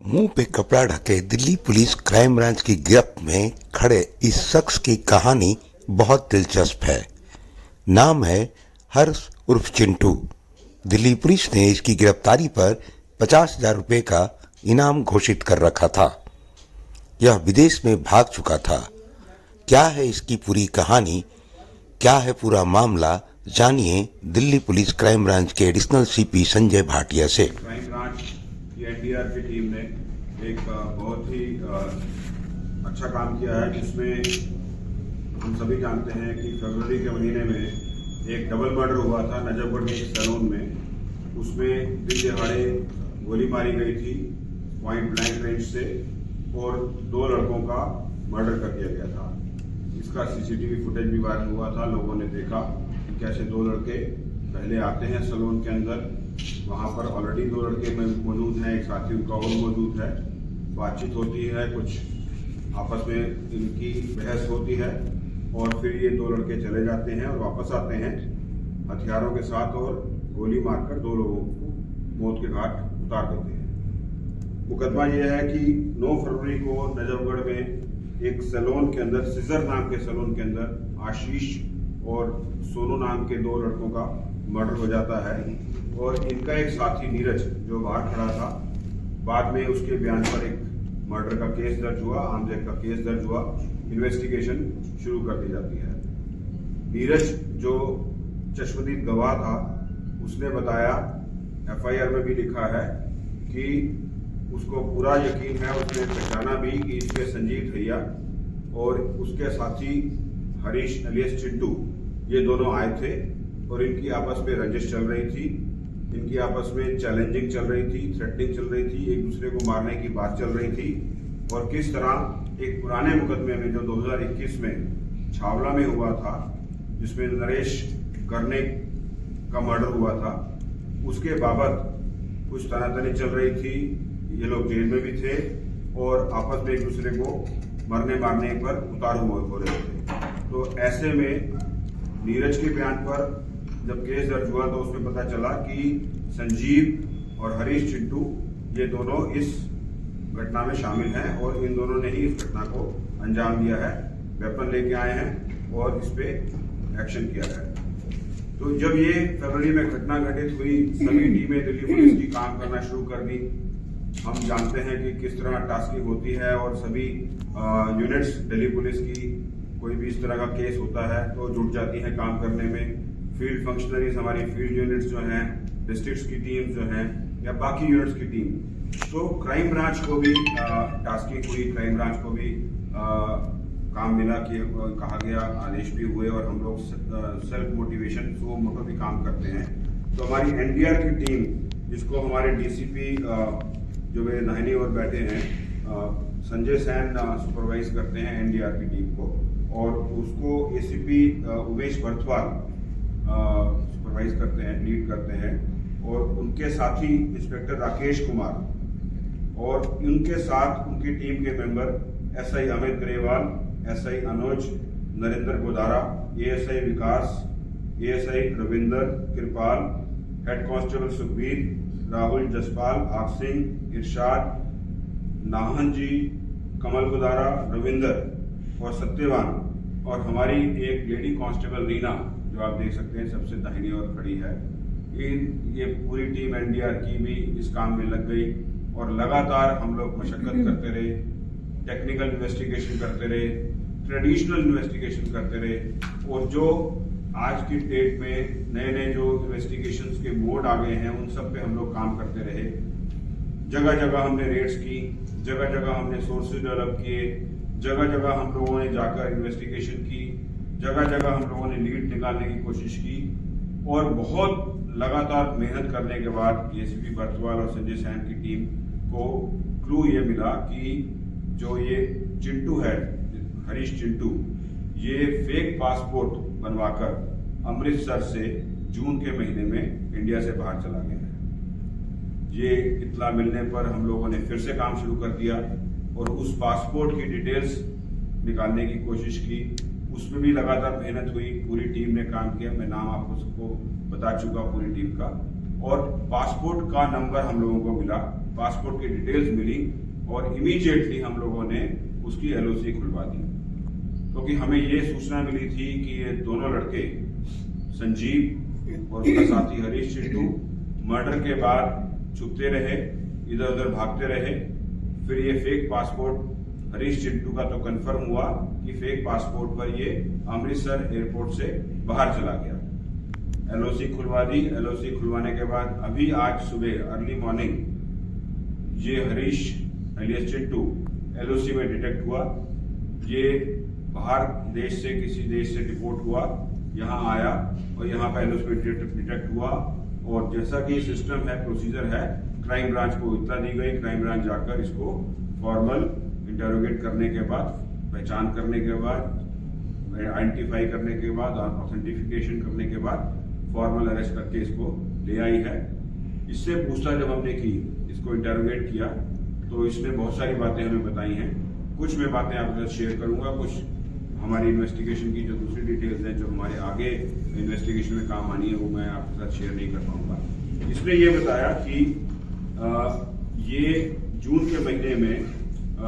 मुंह पे कपड़ा ढके दिल्ली पुलिस क्राइम ब्रांच की गिरफ्त में खड़े इस शख्स की कहानी बहुत दिलचस्प है। नाम है हर्ष उर्फ चिंटू। दिल्ली पुलिस ने इसकी गिरफ्तारी पर 50,000 रुपए का इनाम घोषित कर रखा था। यह विदेश में भाग चुका था। क्या है इसकी पूरी कहानी, क्या है पूरा मामला, जानिए दिल्ली पुलिस क्राइम ब्रांच के एडिशनल सीपी संजय भाटिया से। क्राइम ब्रांच की एनडीआर की टीम ने एक बहुत ही अच्छा काम किया है, जिसमें हम सभी जानते हैं कि फरवरी के महीने में एक डबल मर्डर हुआ था नजफगढ़ के सैलून में। उसमें दिन दहाड़े गोली मारी गई थी पॉइंट ब्लैंक रेंज से और 2 लड़कों का मर्डर कर दिया गया था। इसका सीसीटीवी फुटेज भी वायरल हुआ था। लोगों ने देखा कि कैसे 2 लड़के पहले आते हैं सैलून के अंदर, वहाँ पर ऑलरेडी 2 लड़के मौजूद हैं, एक साथी उनका और मौजूद है। बातचीत होती है, कुछ आपस में इनकी बहस होती है और फिर ये 2 लड़के चले जाते हैं और वापस आते हैं हथियारों के साथ और गोली मारकर 2 लोगों को मौत के घाट उतार देते हैं। मुकदमा यह है कि 9 फरवरी को नजफगढ़ में एक सैलून के अंदर, सीजर नाम के सैलून के अंदर आशीष और सोनू नाम के 2 लड़कों का मर्डर हो जाता है और इनका एक साथी नीरज जो बाहर खड़ा था, बाद में उसके बयान पर एक मर्डर का केस दर्ज हुआ, आमजद का केस दर्ज हुआ, इन्वेस्टिगेशन शुरू कर दी जाती है। नीरज जो चश्मदीद गवाह था, उसने बताया, एफआईआर में भी लिखा है कि उसको पूरा यकीन है, उसने पहचाना भी कि इसके संजीव भैया और उसके साथी हरीश अलियास चिंटू, ये दोनों आए थे और इनकी आपस में रंजिश चल रही थी, इनकी आपस में चैलेंजिंग चल रही थी, थ्रेटनिंग चल रही थी, एक दूसरे को मारने की बात चल रही थी। और किस तरह एक पुराने मुकदमे में जो 2021 में छावला में हुआ था, जिसमें नरेश करने का मर्डर हुआ था, उसके बाबत कुछ तनातनी चल रही थी। ये लोग जेल में भी थे और आपस में एक दूसरे को मरने मारने पर उतारू हो रहे थे। तो ऐसे में नीरज के बयान पर जब केस दर्ज हुआ तो उसमें पता चला कि संजीव और हरीश चिंटू ये दोनों इस घटना में शामिल हैं और इन दोनों ने ही इस घटना को अंजाम दिया है। वेपन लेके आए हैं और इस पे एक्शन किया है। तो जब ये फरवरी में घटना घटित हुई, सभी टीमें दिल्ली पुलिस की काम करना शुरू कर दी। हम जानते हैं कि किस तरह टास्किंग होती है और सभी यूनिट्स दिल्ली पुलिस की, कोई भी इस तरह का केस होता है तो जुट जाती हैं काम करने में। फील्ड फंक्शनरीज, हमारी फील्ड यूनिट्स जो हैं, डिस्ट्रिक्ट्स की टीम जो हैं या बाकी यूनिट्स की टीम, तो क्राइम ब्रांच को भी टास्किंग हुई, क्राइम ब्रांच को भी काम मिला कि कहा गया, आदेश भी हुए और हम लोग सेल्फ मोटिवेशन सो मोटो भी काम करते हैं। तो हमारी एनडीआर की टीम, जिसको हमारे डीसीपी जो मेरे दाहिनी ओर बैठे हैं संजय सैन सुपरवाइज करते हैं एनडीआर की टीम को, और उसको एसीपी उमेश बर्थवाल सुपरवाइज करते हैं, लीड करते हैं, और उनके साथी इंस्पेक्टर राकेश कुमार और उनके साथ उनकी टीम के member SI Amit Grewal, SI Anuj, Narendra Godara, ASI Vikas, ASI Ravinder Kripal, head constable Sukhbir, Rahul Jaspal, आप सिंह, इरशाद, नाहन जी, कमल गोदारा, रविंदर और सत्यवान, और हमारी एक लेडी कांस्टेबल रीना जो आप देख सकते हैं सबसे दाहिनी ओर खड़ी है। ये पूरी टीम एनडीआर की भी इस काम में लग गई और लगातार हम लोग मशक्कत करते रहे, टेक्निकल इन्वेस्टिगेशन करते रहे, ट्रेडिशनल इन्वेस्टिगेशन करते रहे, और जो आज की डेट में नए नए जो इन्वेस्टिगेशंस के मोड आ गए हैं उन सब पे हम लोग काम करते रहे। जगह जगह हमने रेड्स की, जगह जगह हमने सोर्सेज डेवलप किए, जगह जगह हम लोगों ने जाकर इन्वेस्टिगेशन की, जगह जगह हम लोगों ने लीड निकालने की कोशिश की, और बहुत लगातार मेहनत करने के बाद एसीपी बर्थवाल और संजय सैन की टीम को क्लू ये मिला कि जो ये चिंटू है, हरीश चिंटू, ये फेक पासपोर्ट बनवाकर अमृतसर से जून के महीने में इंडिया से बाहर चला गया है। ये इत्तला मिलने पर हम लोगों ने फिर से काम शुरू कर दिया और उस पासपोर्ट की डिटेल्स निकालने की कोशिश की। उसमें भी लगातार मेहनत हुई, पूरी टीम ने काम किया। मैं नाम आपको सबको बता चुका पूरी टीम का। और पासपोर्ट का नंबर हम लोगों को मिला, पासपोर्ट की डिटेल्स मिली और इमीडिएटली हम लोगों ने उसकी एलओसी खुलवा दी, क्योंकि हमें ये सूचना मिली थी कि ये दोनों लड़के संजीव और उसका साथी हरीश चिंटू मर्डर के बाद छुपते रहे, इधर उधर भागते रहे। फिर ये फेक पासपोर्ट हरीश चिंटू का तो कंफर्म हुआ कि फेक पासपोर्ट पर ये अमृतसर एयरपोर्ट से बाहर चला गया। एलओसी खुलवा दी। एलओसी खुलवाने के बाद अभी आज सुबह अर्ली मॉर्निंग ये हरीश एलियस चिंटू एलओसी में डिटेक्ट हुआ। ये बाहर देश से किसी देश से डिपोर्ट हुआ, यहाँ आया और यहाँ पर एलओसी में डिटेक्ट हुआ। और जैसा कि सिस्टम है, प्रोसीजर है, क्राइम ब्रांच को इत्तला दी गई। क्राइम ब्रांच जाकर इसको फॉर्मल इंटरोगेट करने के बाद, पहचान करने के बाद, आइडेंटिफाई करने के बाद, ऑथेंटिफिकेशन करने के बाद फॉर्मल अरेस्ट करके इसको ले आई है। इससे पूछताछ जब हमने की, इसको इंटरोगेट किया, तो इसने बहुत सारी बातें हमें बताई हैं। कुछ मैं बातें आपके साथ शेयर करूंगा, कुछ हमारी इन्वेस्टिगेशन की जो दूसरी डिटेल्स हैं जो हमारे आगे इन्वेस्टिगेशन में काम आनी है वो मैं आपके साथ शेयर नहीं कर पाऊंगा। इसने ये बताया कि ये जून के महीने में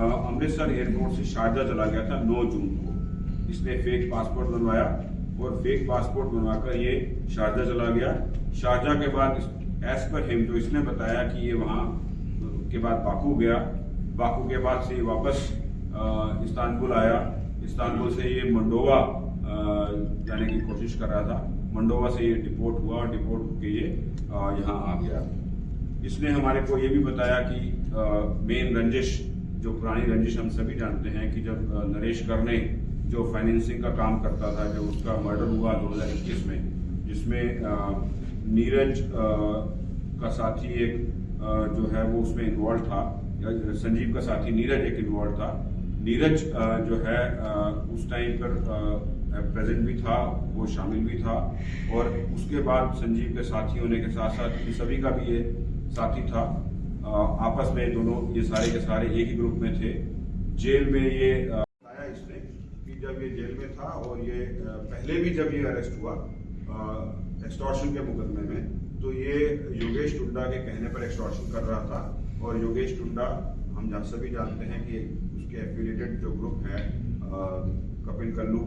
अमृतसर एयरपोर्ट से शारजा चला गया था 9 जून को। इसने फेक पासपोर्ट बनवाया और फेक पासपोर्ट बनवाकर ये शारजा चला गया। शारजा के बाद एज पर हिम जो इसने बताया कि ये वहाँ के बाद बाकू गया, बाकू के बाद से ये वापस इस्तांबुल आया, इस्तांबुल से ये मंडोवा जाने की कोशिश कर रहा था, मंडोवा से ये डिपोर्ट हुआ, डिपोर्ट होकर ये यहाँ आ गया। इसने हमारे को ये भी बताया कि मेन रंजिश, जो पुरानी रंजिश हम सभी जानते हैं कि जब नरेश करने जो फाइनेंसिंग का काम करता था, जब उसका मर्डर हुआ 2021 में, जिसमें नीरज का साथी एक जो है वो उसमें इन्वॉल्व था, संजीव का साथी नीरज एक इन्वॉल्व था। नीरज जो है उस टाइम पर प्रेजेंट भी था, वो शामिल भी था। और उसके बाद संजीव के साथी होने के साथ साथ सभी का भी ये साथी था। आपस में दोनों ये सारे के सारे एक ही ग्रुप में थे। जेल में ये बताया इसने कि जब ये जेल में था और ये पहले भी जब ये अरेस्ट हुआ एक्सटॉर्शन के मुकदमे में, तो ये योगेश टुंडा के कहने पर एक्सटॉर्शन कर रहा था। और योगेश टुंडा हम सभी जानते हैं कि उसके एफिलिएटेड जो ग्रुप है कपिल कल्लू,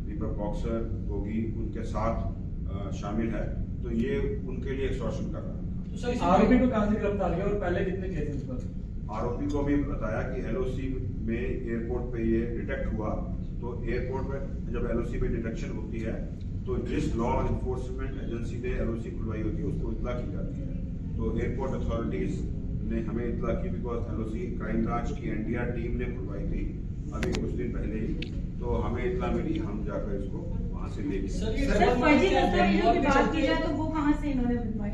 दीपक बॉक्सर, गोगी, उनके साथ शामिल है। तो ये उनके लिए एक्सटॉर्शन कर रहा था। तो सर आरोपी को कहां से गिरफ्तार किया और पहले कितने केस इस पर? आरोपी को भी बताया कि एलओसी में एयरपोर्ट पे ये डिटेक्ट हुआ। तो एयरपोर्ट पे जब एलओसी पे डिटेक्शन होती है तो जिस लॉ एनफोर्समेंट एजेंसी ने एलओसी खुलवाई होती है उसको इत्तला की जाती है। तो एयरपोर्ट अथॉरिटीज ने हमें इत्तला की, बिकॉज एलओसी क्राइम ब्रांच की एनडीआर टीम ने खुलवाई थी अभी कुछ दिन पहले ही। तो हमें इत्तला मिली, हम जाकर इसको वहां से ले गए। सर फर्जी दस्तावेजों की बात की जाए तो वो कहां से इन्होंने बनवाई?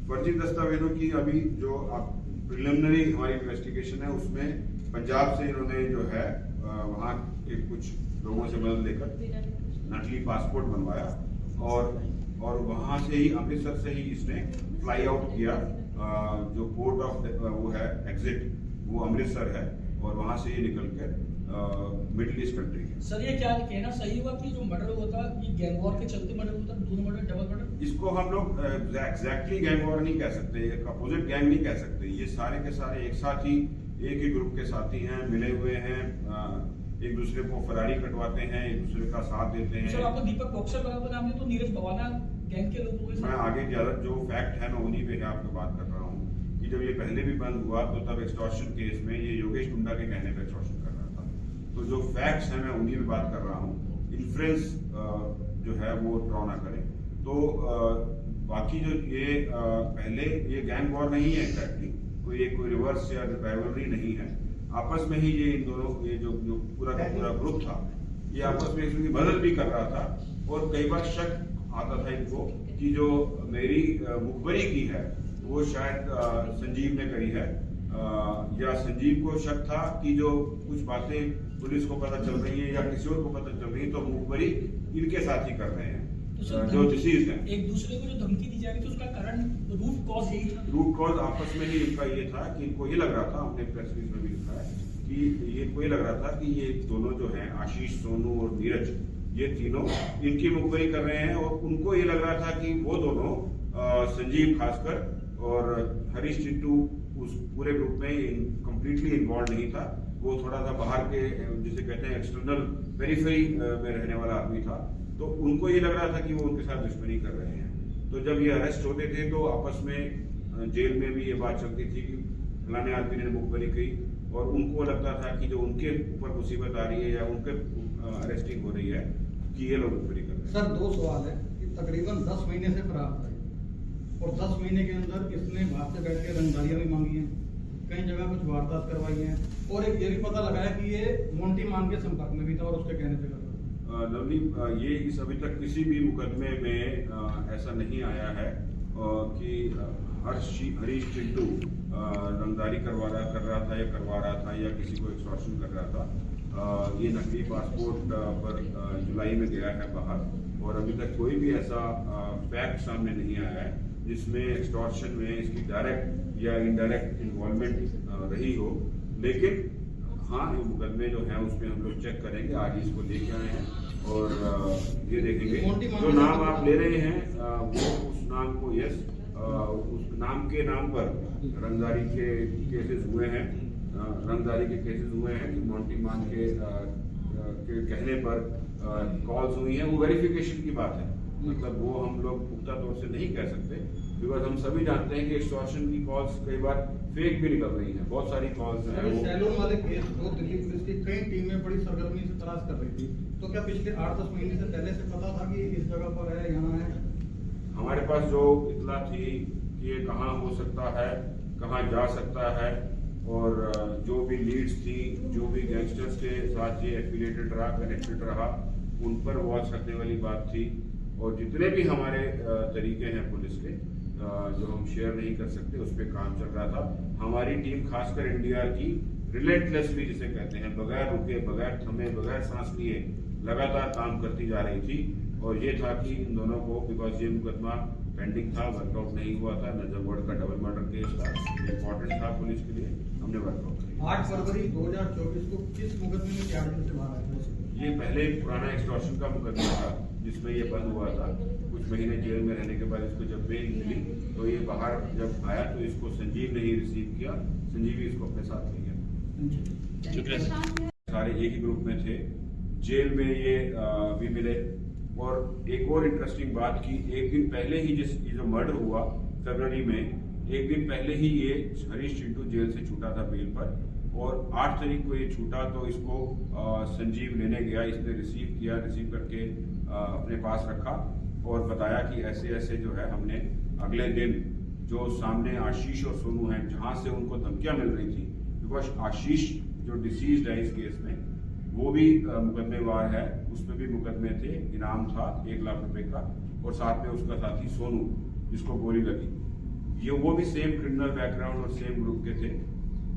फर्जी दस्तावेजों की अभी जो आप प्रिलिमिनरी हमारी इन्वेस्टिगेशन है उसमें पंजाब से इन्होंने जो है वहाँ के कुछ लोगों से मदद लेकर नकली पासपोर्ट बनवाया और वहाँ से ही अमृतसर से ही इसने फ्लाई आउट किया। जो पोर्ट ऑफ वो है एग्जिट वो अमृतसर है और वहाँ से ये निकल कर मिडिल ईस्ट कंट्री है। सर ये क्या कहना सही हुआ कि जो मर्डर हुआ था ये गैंग वॉर के चलते मर्डर हुआ था, दोनों मर्डर, डबल मर्डर? इसको हम लोग एग्जैक्टली गैंग वॉर नहीं कह सकते, एक अपोजिट गैंग नहीं कह सकते। ये सारे के सारे एक साथ ही एक ही ग्रुप के साथी हैं, मिले हुए हैं, एक दूसरे को फरारी कटवाते हैं, एक दूसरे का साथ देते हैं। सर आपको दीपक बॉक्सर बराबर नाम है, तो नीरज भवाना गैंग के लोगों के मैं आगे ज्यादा जो फैक्ट है मैं उन्हीं पे आपको बात कर रहा हूँ कि जब ये पहले भी बंद हुआ तो तब एक्सटॉर्शन केस में ये योगेश टुंडा के कहने पर एक्सटॉर्शन कर रहा था। तो जो फैक्ट्स हैं मैं उन्हीं पे बात कर रहा हूँ, इन्फ्लुएंस जो है वो ड्रॉ ना करें। तो बाकी जो ये पहले ये गैंग वॉर नहीं है, एग्जैक्टली कोई रिवर्स या राइवलरी नहीं है। आपस में ही ये इन दोनों ये जो पूरा का पूरा ग्रुप था ये आपस में इसकी मदद भी कर रहा था। और कई बार शक आता था इनको कि जो मेरी मुखबरी की है वो शायद संजीव ने करी है, या संजीव को शक था कि जो कुछ बातें पुलिस को पता चल रही है या किसी और को पता चल रही है तो मुखबरी इनके साथ ही कर रहे हैं। तो जो डिसीज है एक दूसरे को जो धमकी दी जा रही थी उसका कारण रूट कॉज यही था? रूट कॉज आपस में ही इनका ये था कि इनको ये लग रहा था, हमने प्रेस रिलीज में भी लिखा है कि ये को ये लग रहा था कि ये दोनों जो हैं आशीष, सोनू और नीरज, ये तीनों इनकी मुखबरी कर रहे हैं। और उनको ये लग रहा था कि वो दोनों संजीव खासकर और हरीश चिंटू उस पूरे ग्रुप में कंप्लीटली इन्वॉल्व नहीं था। वो थोड़ा सा बाहर के जिसे कहते हैं एक्सटर्नल पेरिफेरी में रहने वाला आदमी था। तो उनको ये लग रहा था कि वो उनके साथ दुश्मनी कर रहे हैं। तो जब ये अरेस्ट होते थे तो आपस में जेल में भी ये बात चलती थी कि फलाने आदमी ने मुखबरी की, और उनको लगता था कि जो उनके ऊपर मुसीबत आ रही है या उनके अरेस्टिंग हो रही है कि ये लोग मुखबरी कर रहे हैं। सर 2 सवाल है कि तकरीबन 10 महीने से फरार था और 10 महीने के अंदर इसने बाहर से बैठ के रंगदारियां भी मांगी हैं, कई जगह कुछ वारदात करवाई हैं, और एक ये भी पता लगा है कि ये मोंटी मान के संपर्क में भी था और उसके कहने पे करता। लवली, ये इस अभी तक किसी भी मुकदमे में ऐसा नहीं आया है कि हरीश चिंटू रंगदारी कर रहा था या किसी को एक्सटॉर्शन कर रहा था। ये नकली पासपोर्ट पर जुलाई में गया है बाहर, और अभी तक कोई भी ऐसा फैक्ट सामने नहीं आया है जिसमें एक्सटॉर्शन में इसकी डायरेक्ट या इनडायरेक्ट इन्वॉल्वमेंट रही हो। लेकिन हाँ, ये मुकदमे जो हैं उसमें हम लोग चेक करेंगे। आज इसको लेके आए हैं और ये देखेंगे जो नाम आप ले रहे हैं वो उस नाम को उस नाम के नाम पर रंगदारी के केसेस हुए हैं। कि मोंटी मान के कहने पर कॉल्स हुई हैं। वो वेरिफिकेशन की बात है, मतलब वो हम लोग पुख्ता तौर से नहीं कह सकते, बिकॉज हम सभी जानते हैं कि एक्सटॉर्शन की कॉल्स कई बार फेक भी निकल रही हैं। बहुत सारी कॉल्स हैं। सैलून वाले केस को दिल्ली पुलिस की कई टीमें बड़ी सरगर्मी से तलाश कर रही थी, तो क्या पिछले 8-10 महीने से पहले से पता था कि इस जगह पर है, यहाँ है? हमारे पास जो इतला थी कि ये कहाँ हो सकता है, कहाँ जा सकता है, और जो भी लीड्स थी, जो भी गैंगस्टर्स के साथ ये एफिलिएटेड रहा, कनेक्टेड रहा, उन पर वॉच रखने वाली बात थी। और जितने भी हमारे तरीके हैं पुलिस के जो हम शेयर नहीं कर सकते, उस पर काम चल रहा था। हमारी टीम खासकर एनडीआर की रिलेंटलेसली जिसे कहते हैं, बगैर रुके, बगैर थमे, बगैर सांस लिए लगातार काम करती जा रही थी। और ये था कि इन दोनों को, बिकॉज ये मुकदमा पेंडिंग था, वर्कआउट नहीं हुआ था, नजफगढ़ का डबल मर्डर केस था, इम्पोर्टेंट था पुलिस के लिए, हमने वर्कआउट किया। 8 फरवरी 2024 को किस मुकदमे में क्या से बाहर आए थे? ये पहले पुराना एक्सटॉर्शन का मुकदमा था जिसमें ये बंद हुआ था। कुछ महीने जेल में रहने के बाद इसको जब बेल मिली तो ये बाहर जब आया तो इसको संजीव ने ही रिसीव किया। संजीव ही इसको अपने साथ ले गया। सारे एक ही ग्रुप में थे। जेल में ये भी मिले। और एक और इंटरेस्टिंग बात की, एक दिन पहले ही ये जो मर्डर हुआ फरवरी में, एक दिन पहले ही ये हरीश चिंटू जेल से छूटा था बेल पर, और 8 तारीख को ये छूटा तो इसको संजीव लेने गया। इसने रिसीव किया, रिसीव करके अपने पास रखा और बताया कि ऐसे ऐसे जो है हमने अगले दिन जो सामने आशीष और सोनू हैं, जहां से उनको धमकियां मिल रही थी, बिकॉज आशीष जो डिसीज्ड है इस केस में वो भी मुकदमेवार है, उसमें भी मुकदमे थे, इनाम था 1 लाख रुपए का, और साथ में उसका साथी सोनू जिसको गोली लगी, ये वो भी सेम क्रिमिनल बैकग्राउंड और सेम ग्रुप के थे।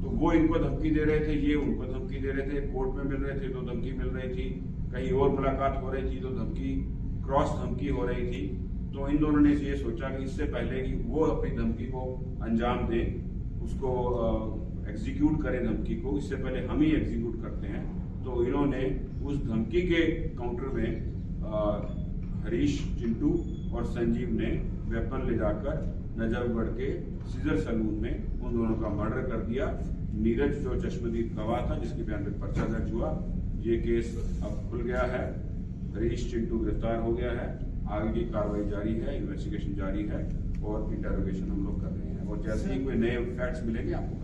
तो वो इनको धमकी दे रहे थे, ये उनको धमकी दे रहे थे, कोर्ट में मिल रहे थे तो धमकी मिल रही थी, कहीं और मुलाकात हो रही थी तो धमकी, क्रॉस धमकी हो रही थी। तो इन दोनों ने ये सोचा कि इससे पहले कि वो अपनी धमकी को अंजाम दें, उसको एग्जीक्यूट करें धमकी को, इससे पहले हम ही एग्जीक्यूट करते हैं। तो इन्होंने उस धमकी के काउंटर में हरीश चिंटू और संजीव ने वेपन ले जाकर नजफगढ़ के सीजर सैलून में उन दोनों का मर्डर कर दिया। नीरज जो चश्मदीद गवाह था जिसके बयान में पर्चा दर्ज हुआ, ये केस अब खुल गया है, हरीश चिंटू गिरफ्तार हो गया है। आगे की कार्रवाई जारी है, इन्वेस्टिगेशन जारी है और इंटरोगेशन हम लोग कर रहे हैं, और जैसे ही कोई नए फैक्ट्स मिलेंगे आपको